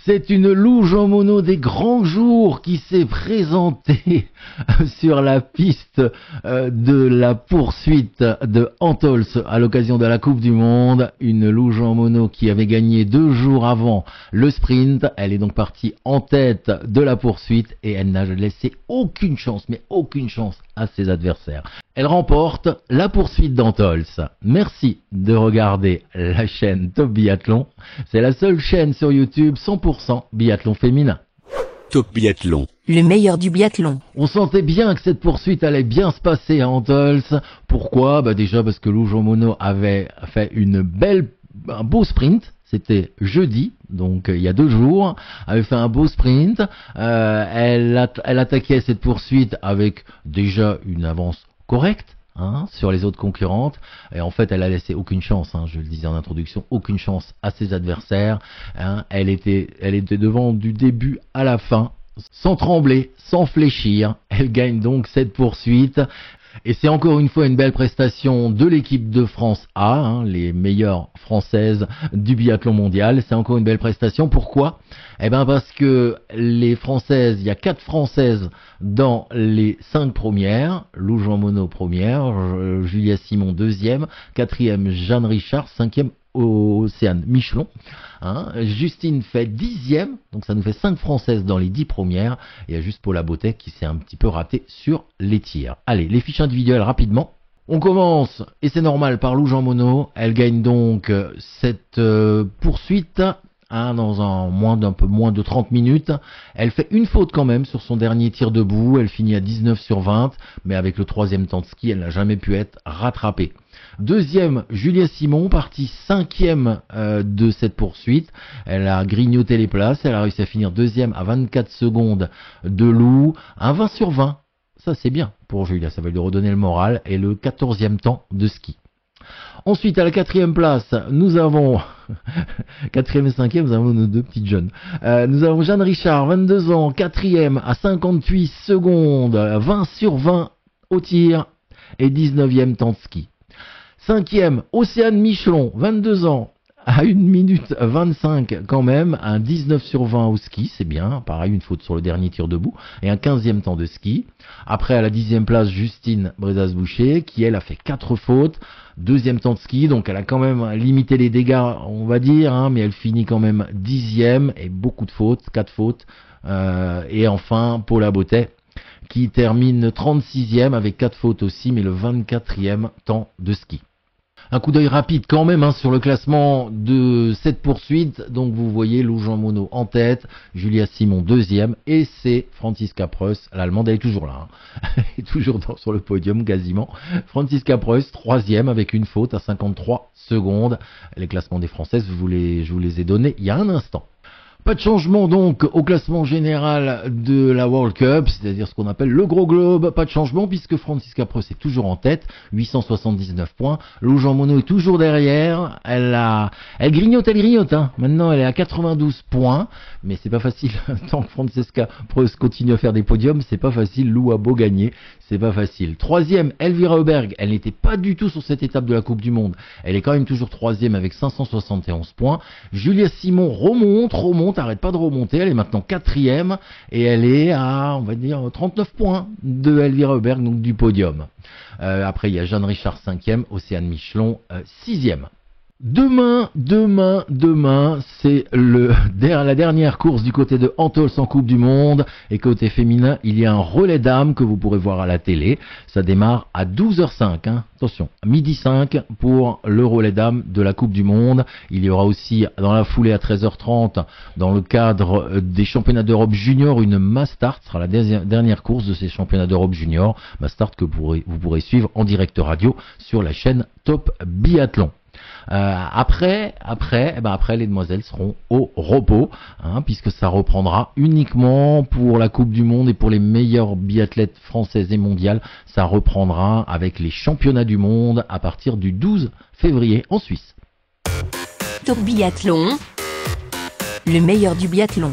C'est une luge en mono des grands jours qui s'est présentée sur la piste de la poursuite de Antols à l'occasion de la Coupe du Monde. Une luge en mono qui avait gagné 2 jours avant le sprint. Elle est donc partie en tête de la poursuite et elle n'a laissé aucune chance, mais aucune chance à ses adversaires. Elle remporte la poursuite d'Antols. Merci de regarder la chaîne Top Biathlon. C'est la seule chaîne sur YouTube 100% biathlon féminin. Top Biathlon. Le meilleur du biathlon. On sentait bien que cette poursuite allait bien se passer à Antols. Pourquoi ? Déjà parce que Luge en mono avait fait un beau sprint. C'était jeudi, donc il y a 2 jours, elle avait fait un beau sprint, elle attaquait cette poursuite avec déjà une avance correcte sur les autres concurrentes, et en fait elle a laissé aucune chance, je le disais en introduction, aucune chance à ses adversaires, elle était devant du début à la fin, sans trembler, sans fléchir, elle gagne donc cette poursuite. Et c'est encore une fois une belle prestation de l'équipe de France A, les meilleures françaises du biathlon mondial. C'est encore une belle prestation. Pourquoi ? Parce que les françaises, il y a 4 françaises dans les 5 premières. Luge en mono première, Julia Simon deuxième, 4e Jeanne Richard, 5e Océane Michelon. Justine fait 10e, donc ça nous fait 5 françaises dans les 10 premières. Et il y a juste Paula Bottet qui s'est un petit peu ratée sur les tirs. Allez, les fiches individuelles rapidement. On commence, et c'est normal, par Luge en mono. Elle gagne donc cette poursuite dans un peu moins de 30 minutes. Elle fait une faute quand même sur son dernier tir debout. Elle finit à 19 sur 20, mais avec le 3e temps de ski, elle n'a jamais pu être rattrapée. Deuxième, Julia Simon, partie 5e de cette poursuite. Elle a grignoté les places, elle a réussi à finir 2e à 24 secondes de Lou. Un 20 sur 20, ça c'est bien pour Julia, ça va lui redonner le moral. Et le 14e temps de ski. Ensuite, à la 4e place, nous avons 4e et 5e, nous avons nos 2 petites jeunes. Nous avons Jeanne Richard, 22 ans, 4e à 58 secondes, 20 sur 20 au tir et 19e temps de ski. 5e, Océane Michelon, 22 ans, à 1 minute 25 quand même, un 19 sur 20 au ski, c'est bien, pareil, une faute sur le dernier tir debout, et un 15e temps de ski. Après, à la 10e place, Justine Brezas-Boucher, qui elle a fait 4 fautes, 2e temps de ski, donc elle a quand même limité les dégâts, on va dire, mais elle finit quand même 10e, et beaucoup de fautes, 4 fautes. Et enfin, Paula Bottet, qui termine 36e avec 4 fautes aussi, mais le 24e temps de ski. Un coup d'œil rapide quand même sur le classement de cette poursuite. Donc vous voyez Luge en mono en tête, Julia Simon 2e et c'est Franziska Preuss, l'allemande, elle est toujours là. Elle est toujours sur le podium quasiment. Franziska Preuss 3e avec une faute à 53 secondes. Les classements des Françaises, je vous les ai donnés il y a un instant. Pas de changement donc au classement général de la World Cup, c'est-à-dire ce qu'on appelle le gros globe. Pas de changement puisque Franziska Preuss est toujours en tête, 879 points. Luge en mono est toujours derrière. Elle grignote. Maintenant elle est à 92 points, mais c'est pas facile. Tant que Franziska Preuss continue à faire des podiums, c'est pas facile. Lou a beau gagner, c'est pas facile. 3e, Elvira Oberg. Elle n'était pas du tout sur cette étape de la Coupe du Monde. Elle est quand même toujours 3e avec 571 points. Julia Simon remonte, arrête pas de remonter, elle est maintenant 4e et elle est à, on va dire, 39 points de Elvira Oberg, donc du podium. Après, il y a Jeanne Richard 5e, Océane Michelon 6e. Demain, c'est la dernière course du côté de Antols en Coupe du Monde. Et côté féminin, il y a un relais dames que vous pourrez voir à la télé. Ça démarre à 12h05. Attention, midi 5 pour le relais dames de la Coupe du Monde. Il y aura aussi dans la foulée à 13h30, dans le cadre des championnats d'Europe junior, une Mastart. Ce sera la dernière course de ces championnats d'Europe junior. Mastart que vous pourrez suivre en direct radio sur la chaîne Top Biathlon. Après, les demoiselles seront au repos, puisque ça reprendra uniquement pour la Coupe du Monde et pour les meilleures biathlètes françaises et mondiales. Ça reprendra avec les championnats du monde à partir du 12 février en Suisse. Top Biathlon, le meilleur du biathlon.